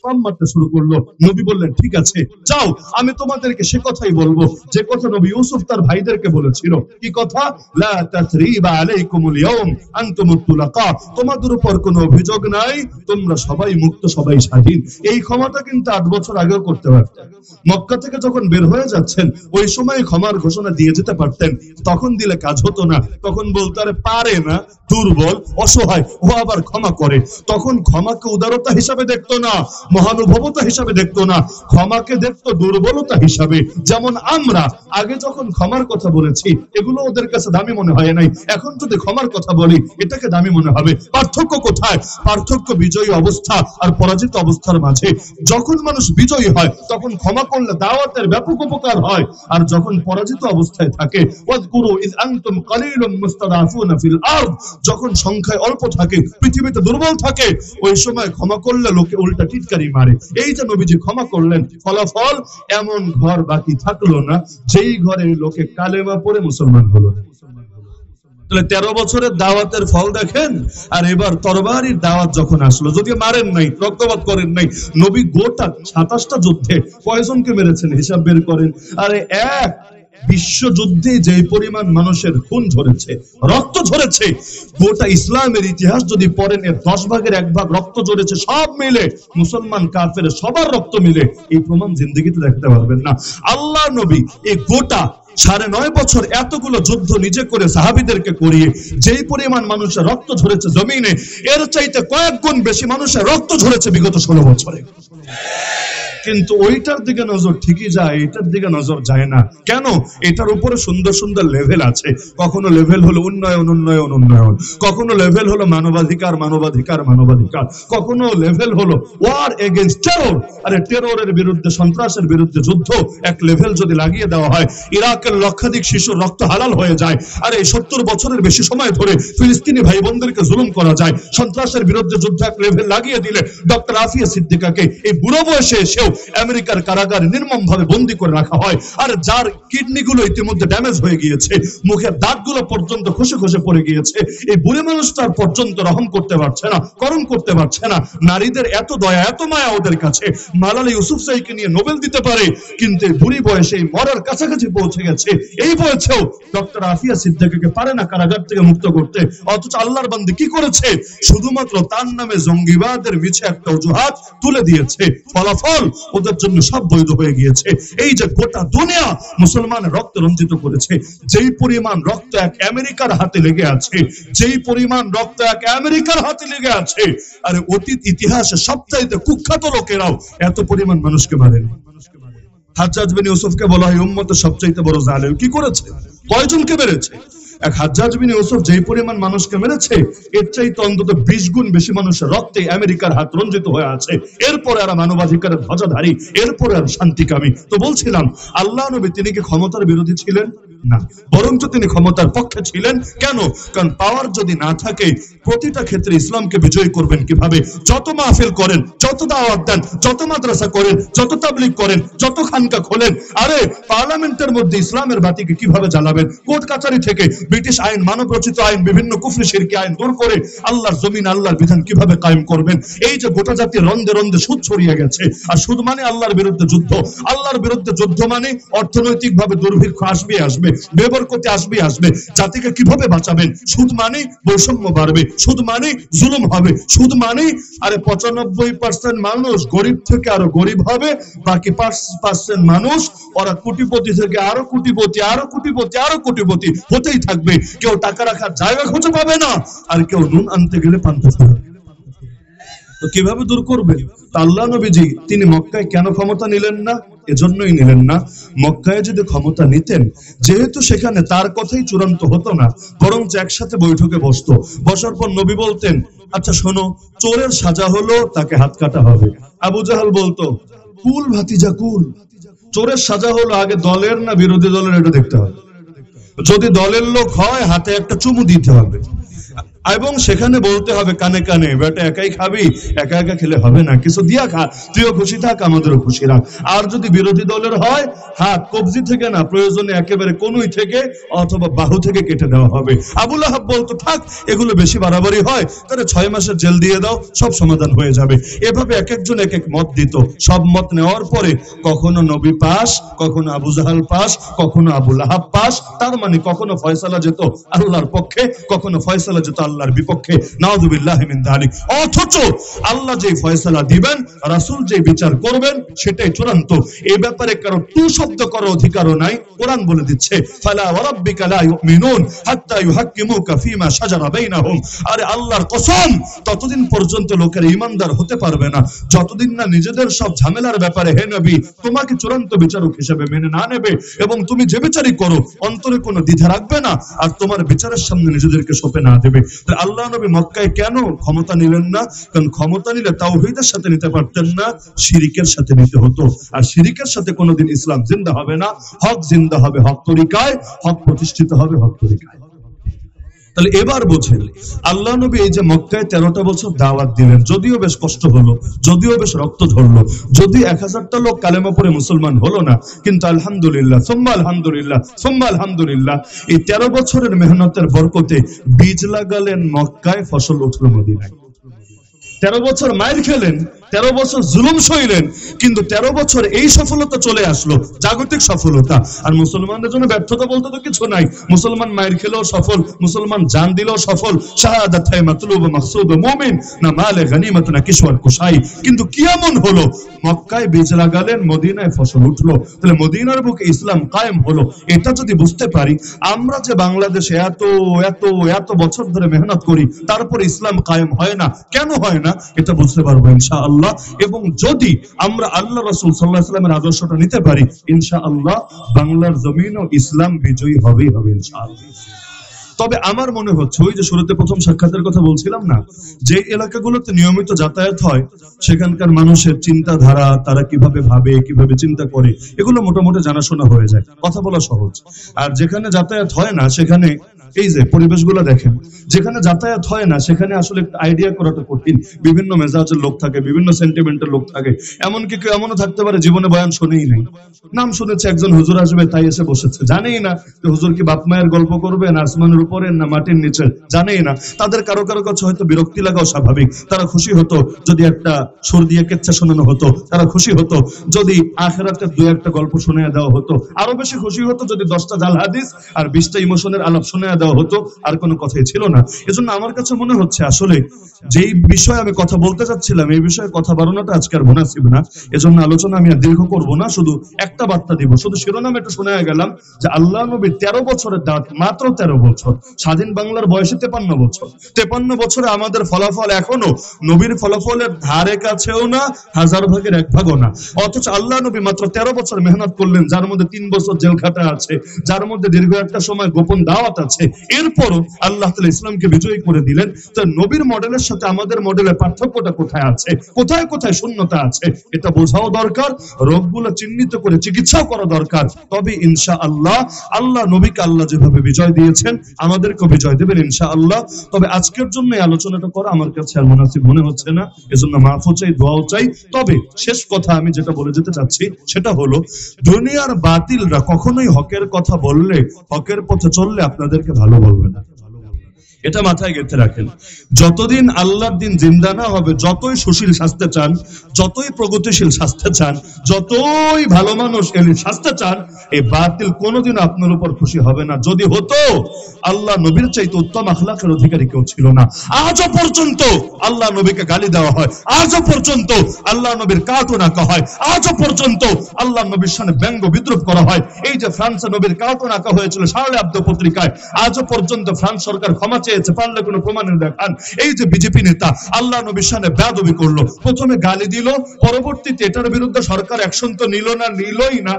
পাম মারতে শুরু করলো। নবী বললেন, ঠিক আছে যাও, আমি তোমাদেরকে সে কথাই বলবো যে কথা নবী ইউসুফ তার ভাইদেরকে বলেছিল। কি কথা? লা তাসরিবা আলাইকুমুল ইয়াউম আনতুমুত তুলাকা, তোমাদের উপর কোনো অভিযোগ নাই, তোমরা সবাই মুক্ত, সবাই স্বাধীন। এই ক্ষমাটা কিন্তু 8 বছর আগেও করতে পারতেন। মক্কা থেকে যখন বের হয়ে যাচ্ছেন ওই সময় ক্ষমার ঘোষণা দিয়ে যেতে পারতেন। তখন দিলে কাজ হতো না, তখন বলতে আরে পারে না, দুর্বল, অসহায়, ও আবার ক্ষমা করে। তখন ক্ষমাকে উদারতা হিসাবে দেখতো না, মহানুভবতা হিসাবে দেখতো না, ক্ষমাকে দেখতো দুর্বলতা হিসাবে। যেমন আমরা আগে যখন ক্ষমার কথা বলেছি এগুলো ওদের কাছে দামি মনে হয় নাই, এখন যদি ক্ষমার কথা বলি এটাকে দামি মনে হবে। পার্থক্য কোথায়? পার্থক্য বিজয়ী অবস্থা আর পরাজিত অবস্থার মাঝে। যখন মানুষ বিজয়ী হয় তখন ক্ষমা করলে দাওয়াতের ব্যাপক উপকার হয়, আর যখন পরাজিত অবস্থায় থাকে, ওয়াজকুরু ইয আনতুম কালিলুম মুস্তাদাফুনা ফিল আরদ, যখন সংখ্যায় অল্প থাকে, পৃথিবীতে দুর্বল থাকে, ওই সময় ক্ষমা করলে লোকে উল্টা টিটকারি মারে। এই যে নবীজি ক্ষমা করলেন, ফলাফল এমন ঘর বাকি থাকলো না যেই ঘরে লোকে কালেমা পড়ে মুসলমান হলো না। 13 বছরের দাওয়াতের ফল দেখেন। আর এবার তরবারির দাওয়াত যখন আসলো, যদিও মারেন নাই, রক্তপাত করেন নাই, নবী গোটা 27টা যুদ্ধে কয়জনকে মেরেছেন হিসাব বের করেন। আরে এক বিশ্বযুদ্ধে যে পরিমাণ মানুষের খুন ঝরেছে, রক্ত ঝরেছে, গোটা ইসলামের ইতিহাস যদি পড়েন এর 10 ভাগের 1 ভাগ রক্ত ঝরেছে, সব মিলে মুসলমান কাফের সবার রক্ত মিলে এই প্রমাণ জিন্দেগিতে দেখতে পারবেন না। আল্লাহ নবী এই গোটা 9.5 বছর এতগুলো যুদ্ধ নিজে করে সাহাবীদেরকে করিয়ে যেই পরিমাণ মানুষের রক্ত ঝরেছে জমিনে, এর চাইতে কয়েক গুণ বেশি মানুষের রক্ত ঝরেছে বিগত 16 বছরে। কিন্তু ওইটার দিকে নজর ঠিকই যায়, এটার দিকে নজর যায় না কেন? এটার উপরে সুন্দর সুন্দর লেভেল আছে। কখনো লেভেল হলো উন্নয়ন উন্নয়ন উন্নয়ন, কখনো লেভেল হলো মানবাধিকার মানবাধিকার মানবাধিকার, কখনো লেভেল হলো ওয়ার এগেইনস্ট টেরর। আরে টেররের বিরুদ্ধে, সন্ত্রাসের বিরুদ্ধে যুদ্ধ এক লেভেল যদি লাগিয়ে দেওয়া হয়, ইরাকের লক্ষাধিক শিশুর রক্ত হালাল হয়ে যায়। আরে 70 বছরের বেশি সময় ধরে ফিলিস্তিনি ভাই বোনদেরকে জুলুম করা যায়। সন্ত্রাসের বিরুদ্ধে যুদ্ধ এক লেভেল লাগিয়ে দিলে ডক্টর আফিয়া সিদ্দিকাকে এই বুড়ো বয়সে এসেও আমেরিকার কারাগারে নির্মম ভাবে বন্দী করে রাখা হয়। আর যার কিডনি গুলো ইতিমধ্যে ড্যামেজ হয়ে গিয়েছে, মুখের দাঁতগুলো পর্যন্ত খসে খসে পড়ে গিয়েছে, এই বুড়ি মানুষটার পর্যন্ত রহম করতে পারছে না, করণ করতে পারছে না। নারীদের এত দয়া এত মায়া ওদের কাছে, মালালা ইউসুফজাইকে নিয়ে নোবেল দিতে পারে, কিন্তু এই বুড়ি বয়সে মরার কাছাকাছি পৌঁছে গেছে, এই বয়সেও ডক্টর আফিয়া সিদ্দিকাকে পারে না কারাগার থেকে মুক্ত করতে। অথচ আল্লাহর বান্দা কি করেছে? শুধুমাত্র তার নামে জঙ্গিবাদের মিছে একটা অজুহাত তুলে দিয়েছে, ফলাফল ওদের জন্য সব বৈধ হয়ে গিয়েছে। এই যে গোটা দুনিয়া মুসলমানের রক্ত রঞ্জিত করেছে, যেই পরিমাণ রক্ত এক আমেরিকার হাতে লেগে আছে, যেই পরিমাণ রক্ত এক আমেরিকার হাতে লেগে আছে, আরে অতীত ইতিহাসে সবচাইতে কুখ্যাত লোকেরাও এত পরিমাণ মানুষকে মারেনি। হাজ্জাজ বিন ইউসুফকে বলা হয় উম্মতের সবচাইতে বড় জালেম। কি করেছে? কয়জনকে মেরেছে? এক হাজ্জাজ বিন ইউসুফ যেই পরিমাণ মানুষকে মেরেছে, এর চাইতে অন্তত 20 গুণ বেশি মানুষের রক্তে আমেরিকার হাত রঞ্জিত হয়ে আছে। এরপরে আর মানবাধিকারের ধ্বজাধারী, এরপরে আর শান্তিকামী। তো বলছিলাম, আল্লাহ নবী তিনি কি ক্ষমতার বিরোধী ছিলেন? না, বরঞ্চ তিনি ক্ষমতার পক্ষে ছিলেন। কেন? কারণ পাওয়ার যদি না থাকে, প্রতিটা ক্ষেত্রে ইসলামকে বিজয়ী করবেন কিভাবে? যত মাহফিল করেন, যত দাওয়াত দেন, যত মাদ্রাসা করেন, যত তাবলীগ করেন, যত খানকা খোলেন, আরে পার্লামেন্টের মধ্যে ইসলামের বাতিকে কিভাবে জ্বালাবেন? কোর্ট কাচারি থেকে ব্রিটিশ আইন, মানব রচিত আইন, বিভিন্ন কুফরি শিরকি আইন দূর করে আল্লাহর জমিন, আল্লাহর বিধান কিভাবে কায়েম করবেন? এই যে গোটা জাতি রন্ধে রন্ধে সুদ ছড়িয়ে গেছে, আর সুদ মানে আল্লাহর বিরুদ্ধে যুদ্ধ। আল্লাহর বিরুদ্ধে যুদ্ধ মানে অর্থনৈতিকভাবে দুর্ভিক্ষ আসবে আসবে, বেবরকতি আসবে আসবে। জাতিকে কিভাবে বাঁচাবেন? সুদ মানে বৈষম্য বাড়বে, সুদ মানে জুলুম হবে, সুদ মানে আরে 95% মানুষ গরিব থেকে আরো গরিব হবে, বাকি 5% মানুষ ওরা কোটিপতি থেকে আরো কোটিপতি, আরো কোটিপতি, আরো কোটিপতি হতেই থাকবে। কেউ টাকা রাখার জায়গা খুঁজে পাবে না, আর কেউ নুন আনতে গেলে পান্তা ফুরাবে। তো কিভাবে দূর করবে? আল্লাহ নবীজি তিনি মক্কায় কেন ক্ষমতা নিলেন না? এজন্যই নিলেন না, মক্কায় যদি ক্ষমতা নিতেন, যেহেতু সেখানে তার কথাই চূড়ান্ত হতো না, বরং একসাথে বৈঠকে বসতো। বসার পর নবী বলতেন, আচ্ছা শোনো, চোরের সাজা হলো তাকে হাত কাটা হবে। আবু জাহাল বলতো, কুল ভাতিজা কুল, চোরের সাজা হলো আগে দলের না বিরোধী দলের এটা দেখতে হবে, যদি দলের লোক হয় হাতে একটা চুমু দিতে হবে। এবং সেখানে বলতে হবে কানে কানে, বেটা একাই খাবি, একা একা খেলে হবে না, কিছু দিয়া খা, তুইও খুশি থাক আমাদেরও খুশি রাখ। আর যদি বিরোধী দলের হয়, হাত কবজি থেকে না, প্রয়োজনে একেবারে কনুই থেকে অথবা বাহু থেকে কেটে দেওয়া হবে। আবু লাহাব বলতো থাক এগুলো বেশি বাড়াবাড়ি হয়, তাহলে 6 মাসের জেল দিয়ে দাও, সব সমাধান হয়ে যাবে। এভাবে এক একজন এক এক মত দিত। সব মত নেওয়ার পরে কখনো নবী পাস, কখনো আবু জাহাল পাস, কখনো আবু লাহাব পাস। তার মানে কখনো ফয়সালা যেত আল্লাহর পক্ষে, কখনো ফয়সালা যেত আল্লাহর বিপক্ষে। নাউযুবিল্লাহি মিন যালিক। অথচ আল্লাহ যে ফয়সালা দিবেন, রাসূল যে বিচার করবেন, সেটাই চূড়ান্ত। এই ব্যাপারে কারো টু শব্দ করার অধিকারও নাই। কোরআন বলে দিচ্ছে ফালা ওয়া রাব্বিকা লা ইউমিনুন হাত্তা ইউহাক্কিমুকা ফীমা শাজারা বাইনাহুম। আরে আল্লাহর কসম, ততদিন পর্যন্ত লোকের ঈমানদার হতে পারবে না যতদিন না নিজেদের সব ঝামেলার ব্যাপারে হে নবী তোমাকে চূড়ান্ত বিচারক হিসেবে মেনে না নেবে, এবং তুমি যে বিচারই করো অন্তরে কোনো দ্বিধা রাখবে না, আর তোমার বিচারের সামনে নিজেদেরকে সঁপে না দেবে। তাহলে আল্লাহ নবী মক্কায় কেন ক্ষমতা নিলেন না? কারণ ক্ষমতা নিলে তাওহীদের সাথে নিতে পারতেন না, শিরিকের সাথে নিতে হতো। আর শিরিকের সাথে কোনোদিন ইসলাম জিন্দা হবে না। হক জিন্দা হবে হক তরিকায়, হক প্রতিষ্ঠিত হবে হক তরিকায়। তাহলে এবার বোঝেন আল্লাহ নবী এই যে মক্কায় 13টা বছর দাওয়াত দিলেন, যদিও বেশ কষ্ট হলো, যদিও বেশ রক্ত ঝরলো, যদি 1000টা লোক কালেমা পড়ে মুসলমান হলো না, কিন্তু আলহামদুলিল্লাহ সুম্মা আলহামদুলিল্লাহ সুম্মা আলহামদুলিল্লাহ, এই 13 বছরের মেহনতের বরকতে বীজ লাগালেন মক্কায়, ফসল উঠলো মদিনায়। 13 বছর মাইর খেলেন, 13 বছর জুলুম সইলেন, কিন্তু 13 বছর এই সফলতা চলে আসলো, জাগতিক সফলতা। আর মুসলমানদের জন্য ব্যর্থতা বলতে তো কিছু নাই। মুসলমান মাইর খেলেও সফল, মুসলমান জান দিলেও সফল। শাহাদাত হয় মাতলুব মাকসুদ মুমিন, না মালে গনিমত না কিশোর কুশাই। কিন্তু কি এমন হলো, মক্কায় বীজ লাগালেন, মদিনায় ফসল উঠলো। তাহলে মদিনার বুকে ইসলাম কায়েম হলো। এটা যদি বুঝতে পারি, আমরা যে বাংলাদেশে এত এত এত বছর ধরে মেহনত করি, তারপর ইসলাম কায়েম হয় না, কেন হয় না, এটা বুঝতে পারবো ইনশাআল্লাহ। এবং যদি আমরা আল্লাহ রাসূল সাল্লাল্লাহু আলাইহি ওয়াসাল্লামের আদর্শটা নিতে পারি, ইনশাআল্লাহ বাংলার জমিনও ইসলাম বিজয়ী হবেই হবে ইনশাআল্লাহ। তবে আমার মনে হচ্ছে ওই যে শুরুতে প্রথম সাক্ষাতের কথা বলছিলাম না, যে এলাকাগুলোতে নিয়মিত যাতায়াত হয়, সেখানকার মানুষের চিন্তাধারা, তারা কিভাবে ভাবে, কিভাবে চিন্তা করে, এগুলো মোটামুটি জানাশোনা হয়ে যায়, কথা বলা সহজ। আর যেখানে যাতায়াত হয় না, সেখানে এই যে পরিবেশগুলো দেখেন, যেখানে যাতায়াত হয় না সেখানে আসলে আইডিয়া করাটা কঠিন। বিভিন্ন মেজাজের লোক থাকে, বিভিন্ন সেন্টিমেন্টের লোক থাকে। এমনকি কেউ এমনও থাকতে পারে জীবনে বয়ান শুনেই নাই, নাম শুনেছে একজন হুজুর আসবে তাই এসে বসেছে, জানেই না যে হুজুর কি বাপ মায়ের গল্প করবে, না আসমানের উপরে না মাটির নিচে, জানেই না। তাদের কারো কারো কাছে হয়তো বিরক্তি লাগাও স্বাভাবিক। তারা খুশি হতো যদি একটা সুর দিয়ে কেচ্ছা শোনানো হতো, তারা খুশি হতো যদি আখিরাতের দুই একটা গল্প শুনিয়ে দেওয়া হতো, আরো বেশি খুশি হতো যদি 10টা জাল হাদিস আর 20টা ইমোশনের আলাপ শুনিয়ে দেওয়া হতো, আর কোনো কথাই ছিল না। এজন্য আমার কাছে মনে হচ্ছে আসলে যেই বিষয়ে আমি কথা বলতে চাচ্ছিলাম, এই বিষয়ে কথা বাড়ানোটা আজকে আর মুনাসিব না। এজন্য আলোচনা আমি আর দীর্ঘ করব না, শুধু একটা বার্তা দিব, শুধু শিরোনাম একটু শোনা গেলাম যে আল্লাহ নবীর 13 বছরের দাওয়াত, মাত্র 13 বছর। স্বাধীন বাংলার বয়সে 53 বছর। 53 বছরে আমাদের ফলাফল এখনো নবীর ফলাফলের ধারে কাছেও না, 1000 ভাগের 1 ভাগও না। অথচ আল্লাহ নবী মাত্র 13 বছর মেহনত করলেন, যার মধ্যে 3 বছর জেল খাটা আছে, যার মধ্যে দীর্ঘ একটা সময় গোপন দাওয়াত আছে। এরপরও আল্লাহ তাআলা ইসলামকে বিজয়ী করে দিলেন। তো নবীর মডেলের সাথে আমাদের মডেলের পার্থক্যটা কোথায় আছে, কোথায় কোথায় শূন্যতা আছে, এটা বোঝাও দরকার, রোগগুলো চিহ্নিত করে চিকিৎসাও করা দরকার। তবে ইনশাআল্লাহ আল্লাহ নবীকে আল্লাহ যেভাবে বিজয় দিয়েছেন, আমাদেরকে বিজয় দেবেন ইনশাআল্লাহ। তবে আজকের জন্য এই আলোচনাটা করা আমার কাছে আর মুনাসিব মনে হচ্ছে না, এজন্য মাফও চাই, দোয়াও চাই। তবে শেষ কথা আমি যেটা বলে যেতে চাচ্ছি সেটা হলো, দুনিয়ার বাতিলরা কখনোই হকের কথা বললে, হকের পথে চললে আপনাদেরকে ভালো বলবে না। এটা মাথায় গেঁথে রাখেন। যতদিন আল্লাহর দিন জিন্দা না হবে, যতই সুশীল সাজতে চান, যতই প্রগতিশীল সাজতে চান, যতই ভালো মানুষ এলি সাজতে চান, এই বাতিল কোনোদিন আপনার উপর খুশি হবে না। যদি হতো, আল্লাহ নবীর চাইতে উত্তম আখলাকের অধিকারী কেউ ছিল না। আজও পর্যন্ত আল্লাহ নবীকে গালি দেওয়া হয়, আজও পর্যন্ত আল্লাহ নবীর কার্টুন আঁকা হয়, আজও পর্যন্ত আল্লাহ নবীর সামনে ব্যঙ্গ বিদ্রুপ করা হয়। এই যে ফ্রান্সে নবীর কার্টুন আঁকা হয়েছিল শার্লি আবদো পত্রিকায়, আজও পর্যন্ত ফ্রান্স সরকার ক্ষমা চেয়েছে, পারলে কোনো প্রমাণ দেখান। এই যে বিজেপি নেতা আল্লাহ নবীর সামনে বেয়াদবি করলো, প্রথমে গালি দিল, পরবর্তীতে এটার বিরুদ্ধে সরকার অ্যাকশন তো নিল না, নিলই না,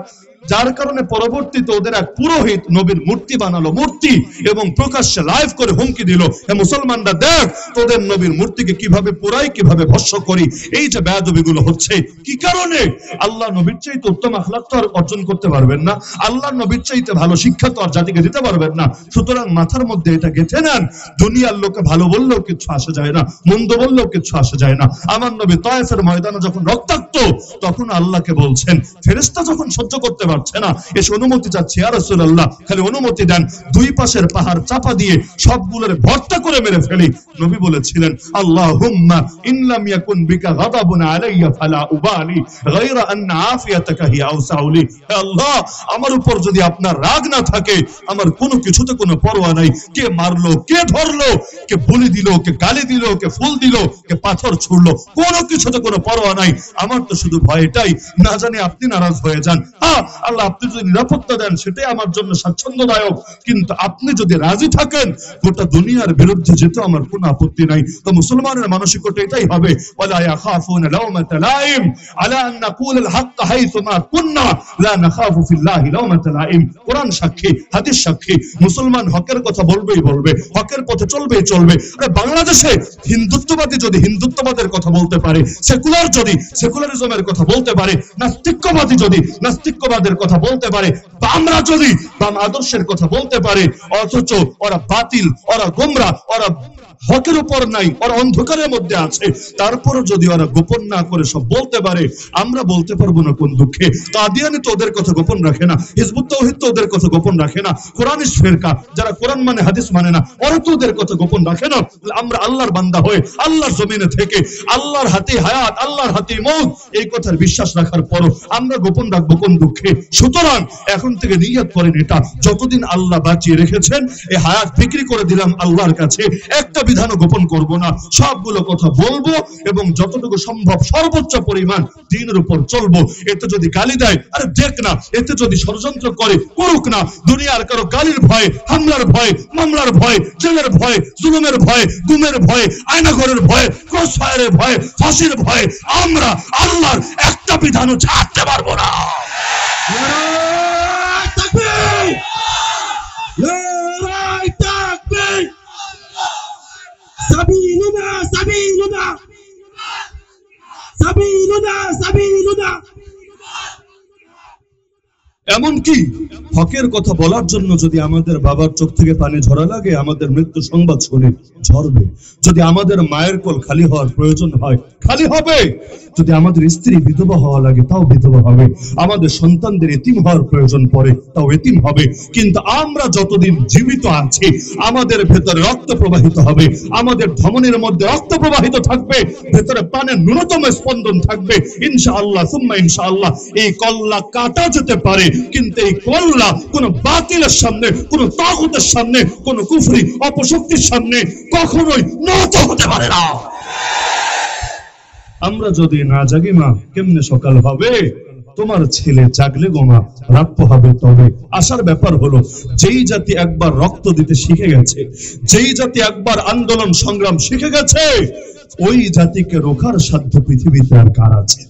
যার কারণে পরবর্তীতে ওদের এক পুরোহিত নবীর মূর্তি বানালো, মূর্তি, এবং প্রকাশ্যে লাইভ করে হুমকি দিল, হে মুসলমানরা দেখ তোদের নবীর মূর্তিকে কিভাবে পুরাই, কিভাবে ভস্ম করি। এই যে বেয়াদবিগুলো হচ্ছে কি কারণে? আল্লাহ নবীর চাইতে উত্তম আখলাক তো আর অর্জন করতে পারবেন না, আল্লাহ নবীর চাইতে ভালো শিক্ষা তো আর জাতিকে দিতে পারবেন না। সুতরাং মাথার মধ্যে এটা গেঁথে নেন, দুনিয়ার লোকে ভালো বললেও কিছু আসে যায় না, মন্দ বললেও কিছু আসে যায় না। আমার নবী তায়েফের ময়দানে যখন রক্তাক্ত, তখন আল্লাহকে বলছেন, ফেরেশতা যখন সহ্য করতে পারছে না, এসে অনুমতি চাচ্ছে, ইয়া রাসূলুল্লাহ খালি অনুমতি দেন, দুই পাশের পাহাড় চাপা দিয়ে সবগুলোর ভর্তা করে মেরে ফেলি। নবী বলেছিলেন, আল্লাহুম্মা ইন লাম ইয়াকুন বিকা গাদাবুন আলাইয়া ফালা উবালি গায়রা আন আফিয়াতাকা হিয়া আওসাউ লি। হে আল্লাহ, আমার উপর যদি আপনার রাগ না থাকে, আমার কোনো কিছুতে কোনো পরোয়া নাই, কে মারলো, কে ধরলো, কে বলি দিল, কে গালি দিল, কে ফুল দিল, কে পাথর ছুড়লো, কোনো কিছুতে কোনো পরোয়া নাই। আমার তো শুধু ভয় এটাই, না জানি আপনি নারাজ হয়ে যান। হ্যাঁ আল্লাহ, আপনি যদি নিরাপত্তা দেন সেটাই আমার জন্য স্বাচ্ছন্দ্যদায়ক, কিন্তু আপনি যদি রাজি থাকেন গোটা দুনিয়ার বিরুদ্ধে যেতে আমার কোনো আপত্তি নাই। তো মুসলমানের মানসিকতা এটাই হবে, ওয়ালা ইয়াখাফুনা লাওমাতা লাইম আলা আন নাকুল আল হক হাইসুমা কুননা লা নাখাফু ফিল্লাহি লাওমাতা লাইম। কোরআন সাক্ষী, হাদিস সাক্ষী, মুসলমান হকের কথা বলবেই বলবে, হকের পথে চলবেই চলবে। আরে বাংলাদেশে হিন্দুত্ববাদী যদি হিন্দুত্ববাদের কথা বলতে পারে, সেকুলার যদি সেকুলারিজমের কথা বলতে পারে, নাস্তিক্যবাদী যদি নাস্তিক্যবাদের কথা বলতে পারে, বামরা যদি বাম আদর্শের কথা বলতে পারে, অথচ ওরা বাতিল, ওরা গোমরা, ওরা হকের উপর নাই, ওরা অন্ধকারের মধ্যে আছে, তারপর যদি ওরা গোপন না করে সব বলতে পারে, আমরা বলতে পারবো না কোন দুঃখে? কাদিয়ানি তো ওদের কথা গোপন রাখে না, হিজবুত তাওহীদ তো ওদের কথা গোপন রাখে না, কোরআনিস্ট ফিরকা যারা কোরআন মানে হাদিস মানে না, ওরা তো ওদের কথা গোপন রাখে না। আমরা আল্লাহর বান্দা হয়ে আল্লাহর জমিনে থেকে আল্লাহর হাতে হায়াত, আল্লাহর হাতে মউত, এই কথার বিশ্বাস রাখার পরও আমরা গোপন রাখবো কোন দুঃখে? সুতরাং এখন থেকে নিয়ত করেন, এটা যতদিন আল্লাহ বাঁচিয়ে রেখেছেন, এই হায়াত বিক্রি করে দিলাম আল্লাহর কাছে, একটা বিধানও গোপন করব না, সবগুলো কথা বলবো এবং যতটুকু সম্ভব সর্বোচ্চ পরিমাণ দ্বীনের উপর চলবো। এতে যদি গালি দেয়, আরে দেখ না, এতে যদি ষড়যন্ত্র করে, করুক না, দুনিয়ার কারো গালির ভয়, হামলার ভয়, মামলার ভয়, জেলের ভয়, জুলুমের ভয়, গুমের ভয়, আয়নাঘরের ভয়, ক্রসফায়ারের ভয়, ফাঁসির ভয় আমরা আল্লাহর একটা বিধানও ছাড়তে পারবো না। সাবিলুনা সাবিলুনা সাবিলুনা সাবিলুনা। এমনকি হকের কথা বলার জন্য যদি আমাদের বাবার চোখ থেকে পানি ঝরা লাগে, আমাদের মৃত্যু সংবাদ শুনে ঝরবে। যদি আমাদের মায়ের কোল খালি হওয়ার প্রয়োজন হয়, খালি হবে। যদি আমাদের স্ত্রী বিধবা হওয়া লাগে, তাও বিধবা হবে। আমাদের সন্তানদের এতিম হওয়ার প্রয়োজন পড়ে, তাও এতিম হবে। কিন্তু আমরা যতদিন জীবিত আছি, আমাদের ভেতরে রক্ত প্রবাহিত হবে, আমাদের ধমনীর মধ্যে রক্ত প্রবাহিত থাকবে, ভেতরে প্রাণের ন্যূনতম স্পন্দন থাকবে। ইনশাআল্লাহ সুম্মা ইনশাআল্লাহ এই কল্লা কাটা যেতে পারে, কিন্তু এই কল্লা কোন বাতিলের সামনে, কোন তাগুতের সামনে, কোন কুফরি অপশক্তির সামনে কখনোই নত হতে পারে না। আমরা যদি না জাগি মা, কেমনে সকাল হবে? তোমার ছেলে জাগলে গোমা রাত হবে। তবে আসার ব্যাপার হলো, যেই জাতি একবার রক্ত দিতে শিখে গেছে, যেই জাতি একবার আন্দোলন সংগ্রাম শিখে গেছে, ওই জাতিকে রোখার সাধ্য পৃথিবীতে আর কার আছে?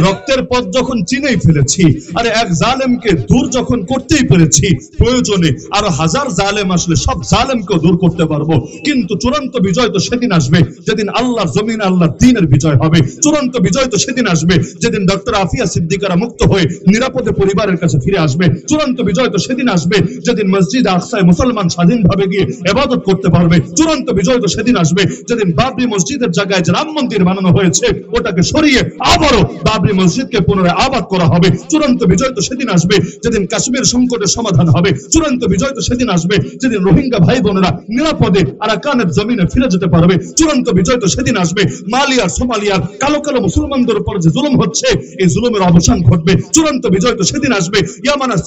রক্তের পথ যখন চিনেই ফেলেছি, আরে এক জালেমকে দূর যখন করতেই পেরেছি, প্রয়োজনে আরো হাজার জালেম আসলে সব জালেমকেও দূর করতে পারবো। কিন্তু চূড়ান্ত বিজয় তো সেদিন আসবে যেদিন আল্লাহর জমিনে আল্লাহর দ্বীনের বিজয় হবে। চূড়ান্ত বিজয় তো সেদিন আসবে যেদিন ডক্টর আফিয়া সিদ্দিকারা মুক্ত হয়ে নিরাপদে পরিবারের কাছে ফিরে আসবে। চূড়ান্ত বিজয় তো সেদিন আসবে যেদিন মসজিদ আকসায় মুসলমান স্বাধীনভাবে গিয়ে ইবাদত করতে পারবে। চূড়ান্ত বিজয় তো সেদিন আসবে যেদিন বাবরি মসজিদের জায়গায় যে রাম মন্দির বানানো হয়েছে, ওটাকে সরিয়ে আবারও বাবরি মসজিদকে পুনরায় আবাদ করা হবে। চূড়ান্ত বিজয় তো সেদিন আসবে যেদিন কাশ্মীর সংকটের সমাধান হবে। চূড়ান্ত বিজয় তো সেদিন আসবে যেদিন রোহিঙ্গা ভাই বোনেরা নিরাপদে আরাকানের জমিনে ফিরে যেতে পারবে। চূড়ান্ত বিজয় তো সেদিন আসবে মালিয়ার সোমালিয়ার কালো কালো মুসলমানদের উপর যে জুলুম হচ্ছে, এই জুলুমের অবসান ঘটবে। চূড়ান্ত বিজয় তো সেদিন আসবে ইয়ামান আর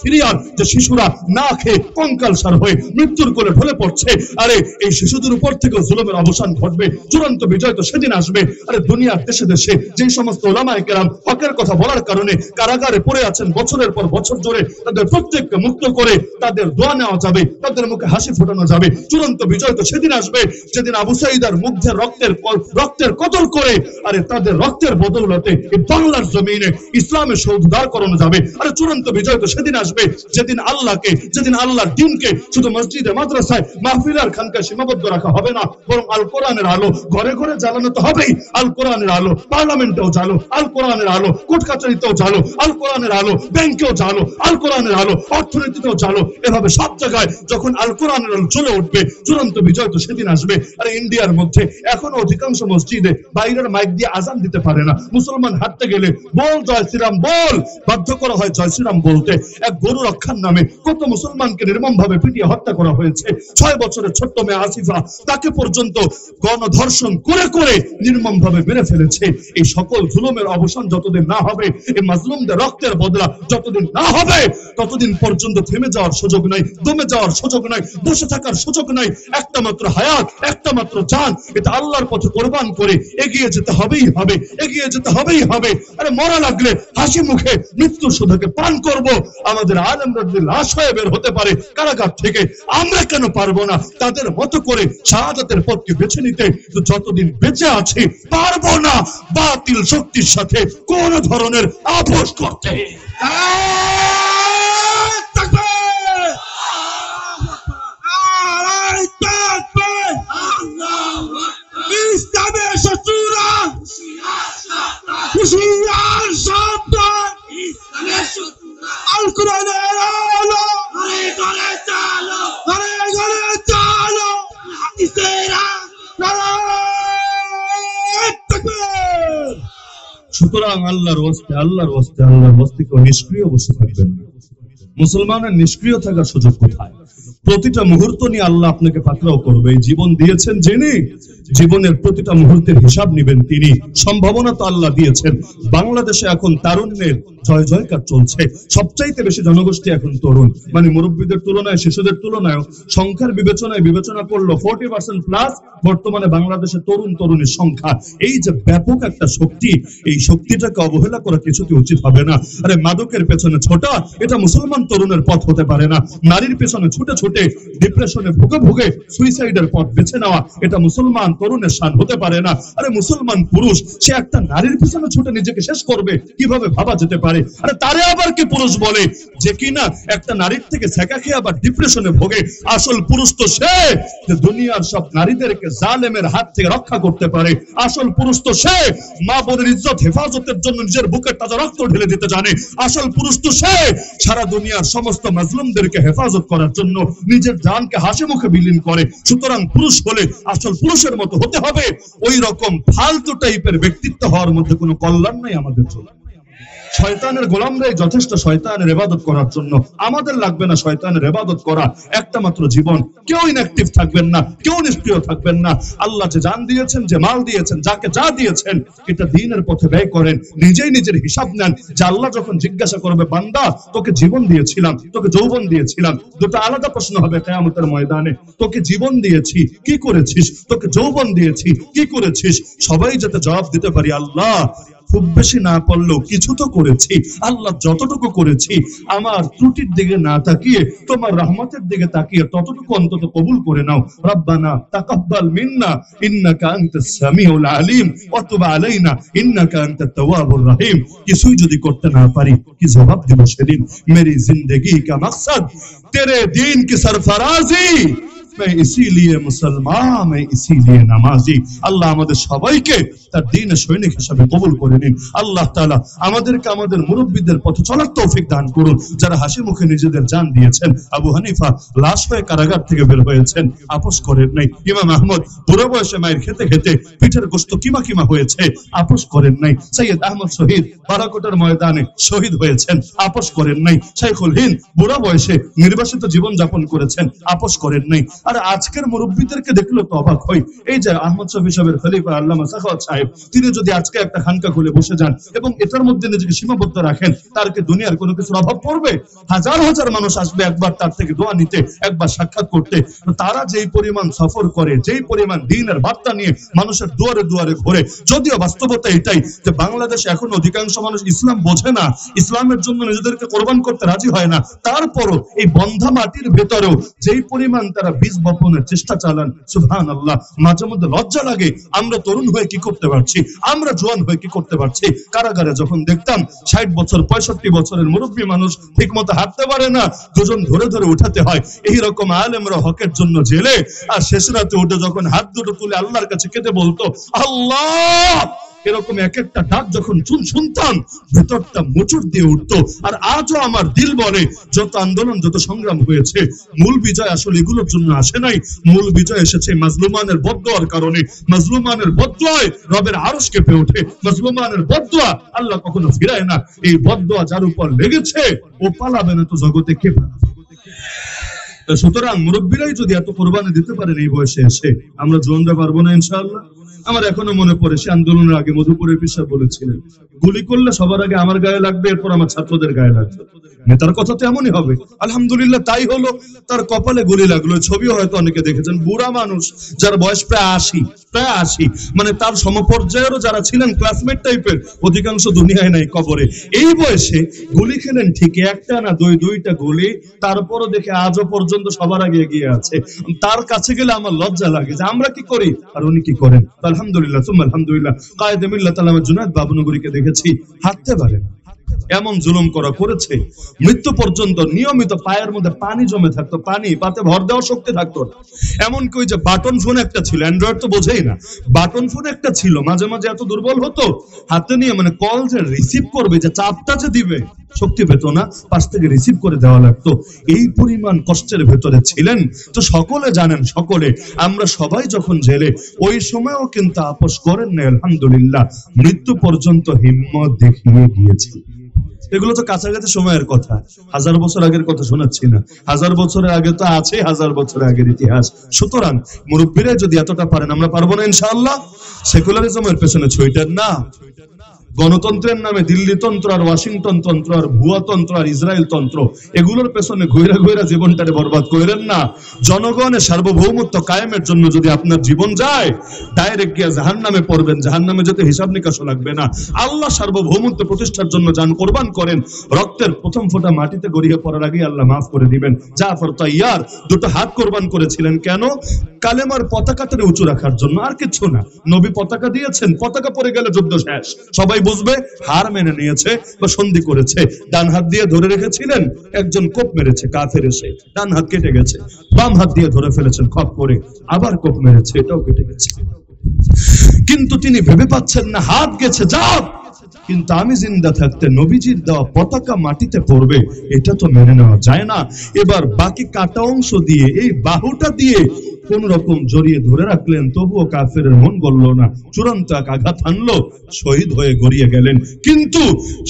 সিরিয়ার যে শিশুরা না খেয়ে কঙ্কালসার হয়ে মৃত্যুর কোলে ঢলে পড়ছে, আরে এই শিশুদের উপর থেকে জুলুমের অবসান ঘটবে। চূড়ান্ত বিজয় তো সেদিন আসবে, আরে দুনিয়ার দেশে দেশে যে সমস্ত ওলামায়ে কেরাম হকের কথা বলার কারণে কারাগারে পড়ে আছেন বছরের পর বছর ধরে, তাদের প্রত্যেককে মুক্ত করে তাদের দোয়া নেওয়া যাবে, তাদের মুখে হাসি ফোটানো যাবে। চূড়ান্ত বিজয় তো সেদিন আসবে যেদিন আবু সাঈদার মুগ্ধের রক্তের কদর করে আরে তাদের রক্তের বদৌলতে এই বাংলার জমিনে ইসলামের সৌধ দাঁড় করানো যাবে। আরে চূড়ান্ত বিজয় তো সেদিন আসবে যেদিন আল্লাহর দ্বীনকে শুধু মসজিদে মাদ্রাসায় মাহফিল আর খানকায় সীমাবদ্ধ রাখা হবে না, বরং আল কোরআনের আলো ঘরে ঘরে জ্বালানো তো হবেই। আল কোরআনের আলো পার্লামেন্টেও জ্বালো, আল কোরআনের আলো কোর্ট কাচারিতেও জ্বালো, আল কোরআনের আলো ব্যাংকেও জ্বালো, আল কোরআনের আলো অর্থনীতিতেও জ্বালো। এভাবে সব জায়গায় যখন আল কোরআনের আলো জ্বলে উঠবে চূড়ান্ত বিজয় তো সেদিন আসবে। আর ইন্ডিয়ার মধ্যে এখনো অধিকাংশ মসজিদে বাইরের মাইক দিয়ে আজান দিতে পারে না। মুসলমান হাঁটতে গেলে বল জয় শ্রীরাম বল, বাধ্য করা হয় জয় শ্রীরাম বলতে। এক গরু রক্ষার নামে কত মুসলমানকে নির্মমভাবে পিটিয়ে হত্যা করা হয়েছে। 6 বছরের ছোট্ট মেয়ে আসিফা, তাকে পর্যন্ত গণধর্ষণ করে করে নির্মমভাবে মেরে ফেলেছে। এই সকল জুলুমের অবসান যতদিন না হবে, এই মাজলুমদের রক্তের বদলা যতদিন না হবে, ততদিন পর্যন্ত থেমে যাওয়ার সুযোগ নাই, দমে যাওয়ার সুযোগ নাই, বসে থাকার সুযোগ নাই। একটা মাত্র হায়াত, একটা মাত্র জান, এটা আল্লাহর পথে কোরবান করে এগিয়ে যেতে হবেই হবে, এগিয়ে যেতে হবেই হবে। আরে মরা লাগলে হাসি মুখে মৃত্যুর সুধাকে পান করব। আমাদের আলেমরা যদি লাশ হয়ে বের হতে পারে কারাগার থেকে, আমরা কেন পারবো না তাদের মতো করে শাহাদাতের পথকে বেছে নিতে? তো যতদিন বেঁচে আছি পারবো না বাতিল শক্তির সাথে কোন ধরনের আপোষ করতে। ইসলামের শত্রুরা হুঁশিয়ার সাবধান, আল কোরআনের আলো ঘরে ঘরে চালো, ঘরে ঘরে চালো, হাদিসেরা সুতরাং আল্লাহর ওয়াস্তে কেউ নিষ্ক্রিয় বসে থাকবেন না। মুসলমানের নিষ্ক্রিয় থাকার সুযোগ কোথায়? প্রতিটা মুহূর্ত নিয়ে আল্লাহ আপনাকে পাকড়াও করবে। জীবন দিয়েছেন যিনি, জীবনের প্রতিটা মুহূর্তের হিসাব নেবেন তিনি। সম্ভাবনা তো আল্লাহ দিয়েছেন। বাংলাদেশে এখন তারুণ্যের জয় জয়কার চলছে। সবচাইতে বেশি জনগোষ্ঠী এখন তরুণ, মানে মুরব্বীদের তুলনায় শিশুদের তুলনায় সংখ্যার বিবেচনা করলো 40% প্লাস বর্তমানে বাংলাদেশে তরুণীর সংখ্যা। এই যে ব্যাপক একটা শক্তি, এই শক্তিটাকে অবহেলা করা কিছুতে উচিত হবে না। আরে মাদকের পেছনে ছোটা এটা মুসলমান তরুণের পথ হতে পারে না। নারীর পেছনে ছুটে ছুটে ডিপ্রেশনে ভুগে সুইসাইডের পথ বেছে নেওয়া এটা মুসলমান তরুণের শান হতে পারে না। আরে মুসলমান পুরুষ সে একটা নারীর পেছনে ছুটে নিজেকে শেষ করবে, কিভাবে ভাবা যেতে পারে? আরে তারে আবার কি পুরুষ বলে যে কিনা একটা নারীর থেকে ছেঁকা খেয়ে আবার ডিপ্রেশনে ভোগে? আসল পুরুষ তো সে যে দুনিয়ার সব নারীদেরকে জালেমের হাত থেকে রক্ষা করতে পারে। আসল পুরুষ তো সে মা বোনের ইজ্জত হেফাজতের জন্য নিজের বুকের তাজা রক্ত ঢেলে দিতে জানে। আসল পুরুষ তো সে সারা দুনিয়ার সমস্ত মাজলুমদেরকে হেফাজত করার জন্য নিজের জানকে হাসি মুখে বিলীন করে। সুতরাং পুরুষ হলে আসল পুরুষের মতো হতে হবে। ওই রকম ফালতু টাইপের ব্যক্তিত্ব হওয়ার মধ্যে কোনো কল্যাণ নাই আমাদের জন্য। শয়তানের গোলামরাই যথেষ্ট শয়তানের ইবাদত করার জন্য। আমাদের লাগবে না শয়তানের ইবাদত করা। একটা মাত্র জীবন, কেউ ইনঅ্যাক্টিভ থাকবেন না, কেউ নিষ্ক্রিয় থাকবেন না। আল্লাহ যে জান দিয়েছেন, যে মাল দিয়েছেন, যাকে যা দিয়েছেন এটা দ্বীনের পথে ব্যয় করেন। নিজেই নিজের হিসাব নেন যে আল্লাহ যখন জিজ্ঞাসা করবে বান্দা তোকে জীবন দিয়েছিলাম, তোকে যৌবন দিয়েছিলাম, দুটো আলাদা প্রশ্ন হবে কিয়ামতের ময়দানে। তোকে জীবন দিয়েছি কি করেছিস, তোকে যৌবন দিয়েছি কি করেছিস? সবাই যাতে জবাব দিতে পারি আল্লাহ খুব বেশি না পারলেও কিছু তো করেছি। আল্লাহ যতটুকু করেছি আমার ত্রুটির দিকে না তাকিয়ে তোমার রহমতের দিকে তাকিয়ে ততটুকু অন্তত কবুল করে নাও। রব্বানা তাকাব্বাল মিন্না ইন্নাকা আনতাস সামিউল আলিম ওয়া তুব আলাইনা ইন্নাকা আনতাত তাওয়াবুর রহিম। কিছুই যদি করতে না পারি কি জবাব দেব সেদিন? মেরি জিন্দেগি কা মকসদ তেরে দ্বীন কি সরফরাজি, मैं इसीलिए मुसलमान, मैं इसीलिए नमाजी। আল্লাহ আমাদের সবাইকে তার দ্বীনের সৈনিক হিসেবে কবুল করে নিন। আল্লাহ তাআলা আমাদেরকে আমাদের মুরব্বীদের পথে চলার তৌফিক দান করুন, যারা হাসি মুখে নিজেদের জান দিয়েছেন। আবু হানিফা লাশ হয়ে কারাগার থেকে বের হয়েছেন, আপোষ করেন নাই। ইমাম আহমদ বুড়ো বয়সে মায়ের খেতে খেতে পিঠের গোশত কিমা কিমা হয়েছে, আপোষ করেন নাই। সৈয়দ আহমদ শহীদ বারাকোটের ময়দানে শহীদ হয়েছেন, আপোষ করেন নাই। শাইখুল হিন্দ বুড়ো বয়সে নির্বাসিত জীবন যাপন করেছেন, আপোষ করেন নাই। আর আজকের মুরব্বীদেরকে দেখলে তো অবাক হই। এই যে আহমদ শফি সাহেবের খলিফা আল্লামা সাখাওয়াত সাহেব, তিনি যদি আজকে একটা খানকা খুলে বসে যান এবং এটার মধ্যে নিজেকে সীমাবদ্ধ রাখেন, তার কি দুনিয়ার কোনো কিছুর অভাব পড়বে? হাজার হাজার মানুষ আসবে একবার তার থেকে দোয়া নিতে, একবার সাক্ষাৎ করতে। তারা যেই পরিমাণ সফর করে, যেই পরিমাণ দিনের বার্তা নিয়ে মানুষের দুয়ারে দুয়ারে ঘোরে, যদিও বাস্তবতা এটাই যে বাংলাদেশে এখন অধিকাংশ মানুষ ইসলাম বোঝে না, ইসলামের জন্য নিজেদেরকে কোরবান করতে রাজি হয় না, তারপরও এই বন্ধা মাটির ভেতরেও যেই পরিমাণ তারা বীজ বপনের চেষ্টা চালান, সুবহানাল্লাহ, মাঝে মধ্যে লজ্জা লাগে। আমরা তরুণ হয়ে কি করতে পারছি, আমরা জোয়ান হয়ে কি করতে পারছি। কারাগারে যখন দেখতাম 60 বছর 65 বছরের মুরব্বী মানুষ ঠিক মতো হাঁটতে পারে না, দুজন ধরে ধরে উঠাতে হয়। এইরকম আলেমরা হকের জন্য জেলে, আর শেষ রাতে উঠে যখন হাত দুটো তুলে আল্লাহর কাছে কেঁদে বলতো আল্লাহ, এরকম এক একটা ডাক যখন শুনতাম, ভেতরটা মোচড় দিয়ে উঠতো। আর আজও আমার দিল বলে, যত আন্দোলন যত সংগ্রাম হয়েছে, মূল বিজয় আসলে এগুলোর জন্য আসে নাই। মূল বিজয় এসেছে মাজলুমানের বদদোয়ার কারণে। মাজলুমানের বদদোয়ায় রবের আরশ কেঁপে ওঠে। মাজলুমানের বদদোয়া আল্লাহ কখনো ফিরায় না। এই বদদোয়া যার উপর লেগেছে, ও পালাবে না তো জগতে কে পালাবে? সুতরাং মুরব্বীরাই যদি এত কোরবানি দিতে পারেন এই বয়সে এসে, আমরা জোয়ানরা পারবো না ইনশাআল্লাহ? আমার এখনো মনে পড়ে সে আন্দোলনের আগে মধুপুরের পিসা বলেছিলেন, গুলি করলে সবার আগে আমার গায়ে লাগবে, এরপর আমার ছাত্রদের গায়ে লাগবে। নেতার কথা তো এমনই হবে। আলহামদুলিল্লাহ তাই হলো। তার কপালে গুলি লাগলো। ছবিও হয়তো অনেকে দেখেছেন, বুড়া মানুষ যার বয়স প্রায় 80, মানে তার সমপর্যায়েরও যারা ছিলেন ক্লাসমেট টাইপের, অধিকাংশ দুনিয়ায় নাই, কবরে। এই বয়সে গুলি খেলেন ঠিকই, একটা না দুইটা গুলি, তারপরও দেখে আজও পর্যন্ত সবার আগে এগিয়ে আছে। তার কাছে গেলে আমার লজ্জা লাগে যে আমরা কি করি আর উনি কি করেন। আলহামদুলিল্লাহ সুম্মা আলহামদুলিল্লাহ, কায়েদে মিল্লাত আল্লামা জুনায়েদ বাবুনগরীকে দেখেছি হাঁটতে পারে না, এমন জুলুম করেছে, মৃত্যু পর্যন্ত নিয়মিত পায়ের মধ্যে পানি জমে থাকতো, পানি পাতে ভর দেওয়ার শক্তি থাকতো না। এমনকি ওই যে বাটন ফোন একটা ছিল, অ্যান্ড্রয়েড তো বোঝেই না, বাটন ফোন একটা ছিল, মাঝে মাঝে এত দুর্বল হতো, হাতে নিয়ে মানে কল যে রিসিভ করবে, যে চাপটা যে দিবে, শক্তি পেত না, পাশ থেকে রিসিভ করে দেওয়া লাগতো। এই পরিমাণ কষ্টের ভেতরে ছিলেন। তো সকলে জানেন, সকলে আমরা সবাই যখন জেলে, ওই সময়ও কিন্তু আপোষ করেন না, আলহামদুলিল্লাহ, মৃত্যু পর্যন্ত হিম্মত দেখিয়ে গিয়েছে। এগুলো তো কাছাকাছি সময়ের কথা, 1000 বছর আগের কথা শোনাচ্ছি না। 1000 বছরের আগে তো আছে 1000 বছর আগের ইতিহাস। সুতরাং মুরব্বীরা যদি এতটা পারেন, আমরা পারবো না ইনশাআল্লাহ? সেকুলারিজমের পেছনে ছুইটার না, গণতন্ত্রের নামে দিল্লি তন্ত্র আর ওয়াশিংটন তন্ত্র আর ভুয়া তন্ত্র আর ইসরায়েল তন্ত্র, এগুলোর পেছনে ঘুরা জীবনটারে বরবাদ করেন না। জনগণের সার্বভৌমত্ব কায়েমের জন্য যদি আপনার জীবন যায়, ডাইরেক্ট গিয়ে জাহান্নামে পড়বেন। জাহান্নামে যেতে হিসাব নিকাশও লাগবে না। আল্লাহ সার্বভৌমত্ব প্রতিষ্ঠার জন্য যান কোরবান করেন, রক্তের প্রথম ফোঁটা মাটিতে গড়িয়ে পড়ার আগে আল্লাহ মাফ করে দিবেন। জাফর তাইয়ার দুটো হাত কোরবান করেছিলেন কেন? কালেমার পতাকাটারে উঁচু রাখার জন্য, আর কিছু না। নবী পতাকা দিয়েছেন, পতাকা পড়ে গেলে যুদ্ধ শেষ, সবাই বুঝবে হার মেনে নিয়েছে বা সন্ধি করেছে। ডান হাত দিয়ে ধরে রেখেছিলেন, একজন কোপ মেরেছে কাফের এসে, ডান হাত কেটে গেছে। বাম হাত দিয়ে ধরে ফেলেছেন খপ করে, আবার কোপ মেরেছে, এটাও কেটে গেছে। কিন্তু তিনি ভেবে পাচ্ছেন না, হাত গেছে যাক, কিন্তু আমি জিন্দা থাকতে নবীজির দেওয়া পতাকা মাটিতে পড়বে, এটা তো মেনে নেওয়া যায় না। এবার বাকি কাটা অংশ দিয়ে, এই বাহুটা দিয়ে কোন রকম জড়িয়ে ধরে রাখলেন, তবুও কাফেরের মন গলল না। চূড়ান্ত এক আঘাত হানলো, শহীদ হয়ে গড়িয়ে গেলেন। কিন্তু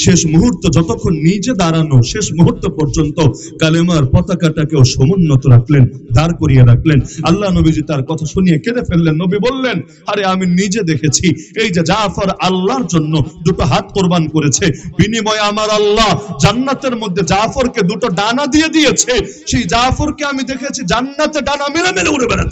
শেষ মুহূর্ত, যতক্ষণ নিজে দাঁড়ানো, শেষ মুহূর্ত পর্যন্ত কালেমার পতাকাটাকেও সমুন্নত রাখলেন, দাঁড় করিয়ে রাখলেন। আল্লাহ নবীজি তার কথা শুনিয়ে কেঁদে ফেললেন। নবী বললেন, আরে আমি নিজে দেখেছি, এই যে জাফর আল্লাহর জন্য দুটো হাত কোরবান করেছে, বিনিময়ে আমার আল্লাহ জান্নাতের মধ্যে জাফরকে দুটো ডানা দিয়ে দিয়েছে। সেই জাফরকে আমি দেখেছি জান্নাতে ডানা মেলে মেলে উড়ে বেড়াচ্ছে।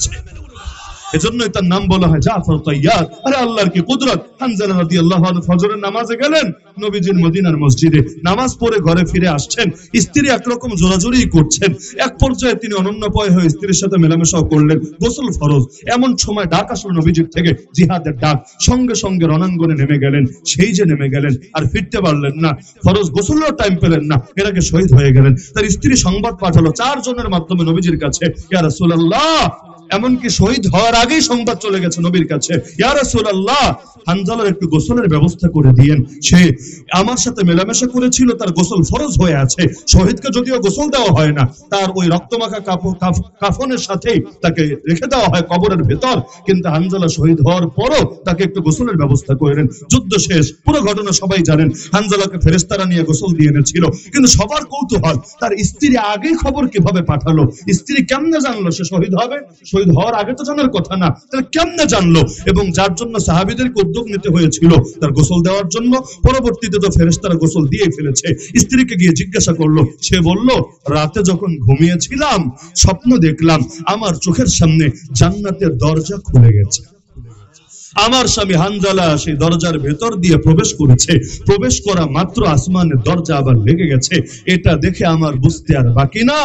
এজন্যই তার নাম বলা হয় জাফর তাইয়ার। আরে আল্লাহর কি কুদরত! হানজালা রাদিয়াল্লাহু আনহু ফজরের নামাজে গেলেন, নবীজির মদিনার মসজিদে নামাজ পড়ে ঘরে ফিরে আসছেন, স্ত্রী একরকম জোরাজোরি করছেন। এক পর্যায়ে তিনি অনন্যপয় হয়ে স্ত্রীর সাথে মেলামেশাও করলেন, গোসল ফরজ। এমন সময় ডাক আসলো নবীজির থেকে, জিহাদের ডাক। সঙ্গে সঙ্গে রণাঙ্গনে নেমে গেলেন। সেই যে নেমে গেলেন, আর ফিরতে পারলেন না, ফরজ গোসলের টাইম পেলেন না, এর আগে শহীদ হয়ে গেলেন। তার স্ত্রী সংবাদ পাঠালো 4 জনের মাধ্যমে নবীজির কাছে, ইয়া রাসূলুল্লাহ, এমনকি শহীদ হওয়ার আগেই সংবাদ চলে গেছে নবীর কাছে, ইয়া রাসূলুল্লাহ হানজালার একটু গোসলের ব্যবস্থা করে দিয়েন, সে আমার সাথে মেলামেশা করেছিল, তার গোসল ফরজ হয়ে আছে। শহীদকে যদিও গোসল দেওয়া হয় না, তার ওই রক্তমাখা কাফনের সাথেই তাকে রেখে দেওয়া হয় কবরের ভেতর, কিন্তু হানজালা শহীদ হওয়ার পরও তাকে একটু গোসলের ব্যবস্থা করেন। যুদ্ধ শেষ, পুরো ঘটনা সবাই জানেন। হানজালাকে ফেরেশতারা নিয়ে গোসল দিয়ে এনেছিল, কিন্তু সবার কৌতূহল তার স্ত্রী আগেই খবর কিভাবে পাঠালো, স্ত্রী কেমনে জানলো সে শহীদ হবে? শহীদ হওয়ার আগে তো জানার কথা না, তাহলে কেমনে জানলো? এবং যার জন্য সাহাবীদেরকে উদ্যোগ নিতে হয়েছিল তার গোসল দেওয়ার জন্য, পরবর্তীতে তো ফেরেশতারা গোসল দিয়ে ফেলেছে। স্ত্রীকে গিয়ে জিজ্ঞাসা করলো, সে বলল রাতে যখন ঘুমিয়েছিলাম স্বপ্ন দেখলাম আমার চোখের সামনে জান্নাতের দরজা খুলে গেছে, আমার স্বামী হানজালা সেই দরজার ভেতর দিয়ে প্রবেশ করেছে, প্রবেশ করা মাত্র আসমানের দরজা আবার লেগে গেছে। এটা দেখে আমার বুঝতে আর বাকি না,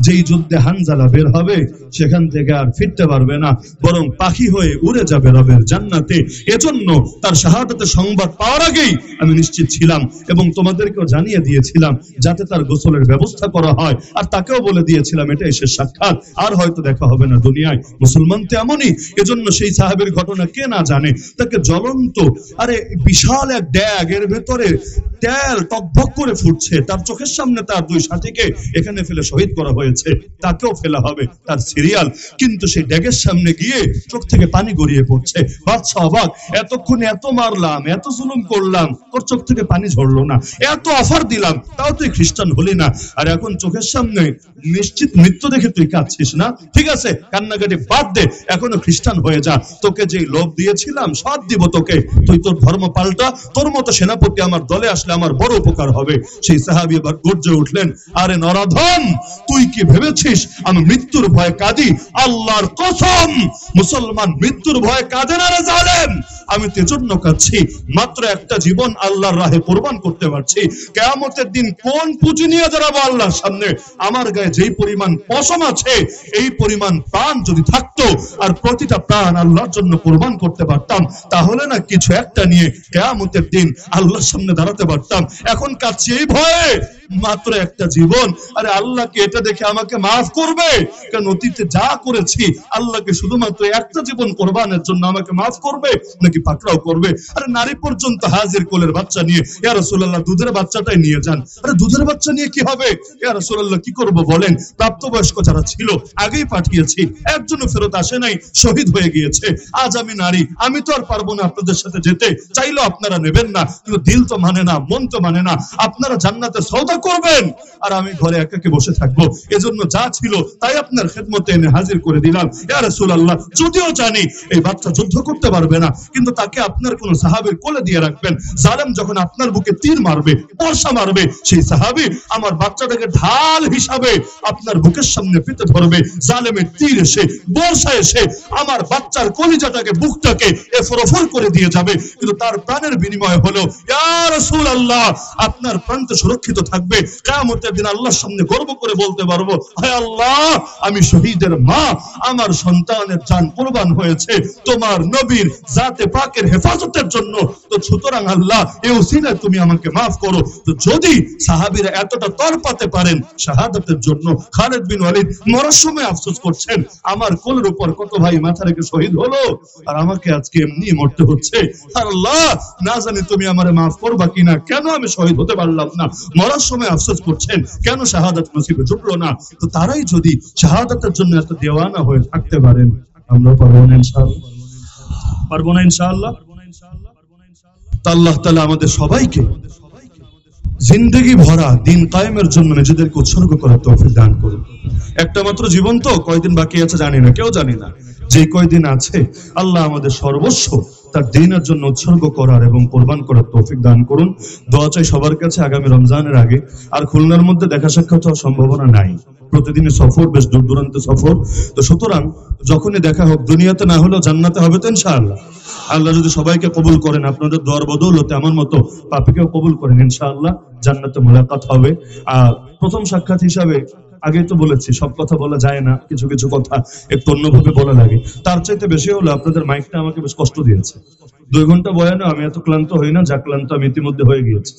যেই যুদ্ধে হানজালা বের হবে সেখান থেকে আর ফিরতে পারবে না, বরং পাখি হয়ে উড়ে যাবে রবের জান্নাতে। এজন্য তার শাহাদাতের সংবাদ পাওয়ার আগেই আমি নিশ্চিত ছিলাম এবং তোমাদেরকেও জানিয়ে দিয়েছিলাম যাতে তার গোসলের ব্যবস্থা করা হয়, আর তাকেও বলে দিয়েছিলাম এটা এসে সাক্ষাৎ, আর হয়তো দেখা হবে না দুনিয়ায়। মুসলমান তো এমনই, এজন্য সেই সাহাবের ঘটনা কে না জানে। তাকে জ্বলন্ত আরে বিশাল এক ড্যাগ, এর ভেতরে তেল টকবক করে ফুটছে, তার চোখের সামনে তার দুই সাথীকে এখানে ফেলে শহীদ করা হয়েছে, তাকেও ফেলা হবে, তার সিরিয়াল। কিন্তু সেই ড্যাগের সামনে গিয়ে চোখ থেকে পানি গড়িয়ে পড়ছে। বাদশা অবাক, এতক্ষণে এত মারলাম, এত জুলুম করলাম, তোর চোখ থেকে পানি ঝরলো না, এত অফার দিলাম, তাও তুই খ্রিস্টান হলি না, আর এখন চোখের সামনে নিশ্চিত মৃত্যু দেখে তুই কাঁদছিস না? ঠিক আছে, কান্নাকাটি বাদ দে, এখনো খ্রিস্টান হয়ে যা, তোকে যেই লোভ দিয়েছিলাম সব দিব তোকে, তুই তোর ধর্ম পাল্টা, তোর মতো সেনাপতি আমার দলে আসলে আমার বড় উপকার হবে। সেই সাহাবী এবার গর্জে উঠলেন, আরে নরাধম, তুই কি ভেবেছিস আমি মৃত্যুর ভয়ে কাঁদি? আল্লাহর কসম, মুসলমান মৃত্যুর ভয়ে কাঁদে না রে জালেম। আমি তেজন্য কাঁদছি, মাত্র একটা জীবন আল্লাহর রাহে কোরবান করতে পারছি। কিয়ামতের দিন কোন পুঁজি নিয়ে দাঁড়াবো আল্লাহর সামনে? আমার গায়ে যেই পরিমাণ পশম আছে এই পরিমাণ প্রাণ যদি থাকতো আর প্রতিটা প্রাণ আল্লাহর জন্য কোরবান করতে পারতাম, তাহলে না কিছু একটা নিয়ে কিয়ামতের দিন আল্লাহর সামনে দাঁড়াতে পারতাম। এখন কাছে এই ভয়ে, মাত্র একটা জীবন, আরে আল্লাহকে এটা দেখে আমাকে মাফ করবে? কারণ অতীতে যা করেছি আল্লাহকে শুধুমাত্র একটা জীবন কোরবানের জন্য আমাকে মাফ করবে নাকি পাকড়াও করবে? আরে নারী পর্যন্ত হাজির কোলের বাচ্চা নিয়ে, ইয়া রাসূলুল্লাহ দুধের বাচ্চাটাই নিয়ে যান। আরে দুধের বাচ্চা নিয়ে কি হবে? ইয়া রাসূলুল্লাহ কি করব বলেন? প্রাপ্তবয়স্ক যারা ছিল আগেই পাঠিয়েছি, একজনও ফেরত আসে নাই, শহীদ হয়ে গিয়েছে। আজ আমি নারী, আমি তো আর পারবো না আপনাদের সাথে যেতে, চাইলেও আপনারা নেবেন না, কিন্তু দিল তো মানে না, মন তো মানে না, আপনারা জান্নাতে সওদা করবেন আর আমি ঘরে একাকে বসে থাকবো। এজন্য যা ছিল তাই আপনার খেদমতে এনে হাজির করে দিলাম। ইয়া রাসূলুল্লাহ, যদিও জানি এই বাচ্চা যুদ্ধ করতে পারবে না, কিন্তু তাকে আপনার কোন সাহাবীর কোলে দিয়ে রাখবেন। জালেম যখন আপনার বুকে তীর মারবে, বর্ষা মারবে, সেই সাহাবী আমার বাচ্চাটাকে ঢাল হিসাবে আপনার বুকের সামনে পেতে ধরবে। জালেমের তীর এসে, বর্ষা এসে আমার বাচ্চার কলিজাটাকে, বুকটাকে এফরফর করে দিয়ে যাবে, কিন্তু তার প্রাণের বিনিময় হলো ইয়া রাসূলুল্লাহ আপনার প্রাণ তো সুরক্ষিত থাকবে। কিয়ামতের দিন আল্লাহর সামনে গর্ব করে বলতে পারবো, হায় আল্লাহ, আমি শহীদের মা, আমার সন্তানের জান কুরবান হয়েছে তোমার নবীর জাতে পাকের হেফাজতের জন্য। তো সুতরাং আল্লাহ এই ওসিলায় তুমি আমাকে মাফ করো। তো যদি সাহাবীরা এতটা তরপাতে পারেন শাহাদাতের জন্য, খালিদ বিন ওয়ালিদ মরার সময় আফসোস করছেন আমার কোলের উপর কত ভাই মাথা রেখে শহীদ হলো আর আমাকে আজকে এমনি মরতে হচ্ছে। আল্লাহ, না জানি তুমি আমারে মাফ করবা কিনা, কেন আমি শহীদ হতে পারলাম না? মরার সময় আফসোস করছেন কেন শাহাদাত নসিবে জুটলো না? তো তারাই যদি শাহাদাতের জন্য এত দেওয়ানা হয়ে থাকতে পারেন, আমরা পারবো না ইনশাআল্লাহ? পারবো না ইনশাআল্লাহ? আল্লাহ তাআলা আমাদের সবাইকে জিন্দেগি ভরা দিন কায়েমের জন্য নিজেদেরকে উৎসর্গ করার তৌফিক দান করুন। একটা মাত্র জীবন, তো কয়দিন বাকি আছে জানি না, কেউ জানি না। যে কয়দিন আছে আল্লাহ আমাদের সর্বস্ব তার দ্বীনের জন্য উৎসর্গ করার এবং কোরবান করার তৌফিক দান করুন। দোয়া চাই সবার কাছে আগামী রমজানের আগে। আর খুলনার মধ্যে দেখা সাক্ষাৎ হওয়ার সম্ভাবনা নাই, প্রতিদিনের সফর, বেশ দূর দূরান্ত সফর। তো সুতরাং যখনই দেখা হোক, দুনিয়াতে না হলেও জান্নাতে হবে তো ইনশাআল্লাহ। আল্লাহ যদি সবাইকে কবুল করেন, আপনাদের দোয়ার বদৌলতে আমার মতো পাপীকেও কবুল করেন, ইনশাআল্লাহ জান্নাতে মুলাকাত হবে। আর প্রথম সাক্ষাৎ হিসাবে আগে তো বলেছি সব কথা বলা যায় না, কিছু কিছু কথা একটু অন্যভাবে বলা লাগে। তার চাইতে বেশি হলো আপনাদের মাইকটা আমাকে বেশ কষ্ট দিয়েছে। 2 ঘন্টা বয়ানে আমি এত ক্লান্ত হই না, যা ক্লান্ত আমি ইতিমধ্যে হয়ে গিয়েছি।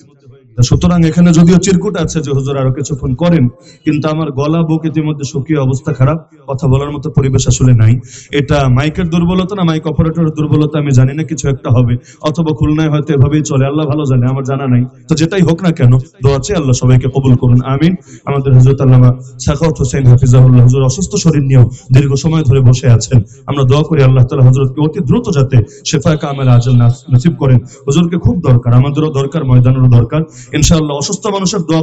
সুতরাং এখানে যদিও চিরকুট আছে যে হুজুর আরো কিছুক্ষণ করেন, কিন্তু আমার গলা বুক ইতিমধ্যে শুকিয়ে অবস্থা খারাপ, কথা বলার মতো পরিবেশ আসলে নাই। এটা মাইকের দুর্বলতা না মাইক অপারেটরের দুর্বলতা আমি জানি না, কিছু একটা হবে, অথবা খুলনায় হয়তো এভাবেই চলে, আল্লাহ ভালো জানে, আমার জানা নাই। তো যেটাই হোক না কেন, দোয়া চাই আল্লাহ সবাইকে কবুল করুন, আমিন। আমাদের হযরত আল্লামা সাখাওয়াত হোসেন হাফিজাহুল্লাহ হুজুর অসুস্থ শরীর নিয়েও দীর্ঘ সময় ধরে বসে আছেন। আমরা দোয়া করি আল্লাহ তাআলা হযরতকে অতি দ্রুত যাতে শিফায়ে কামেল আজল নসিব করেন। হুজুরকে খুব দরকার, আমাদেরও দরকার, ময়দানেরও দরকার। ইনশাআল্লাহ অসুস্থ মানুষের দোয়া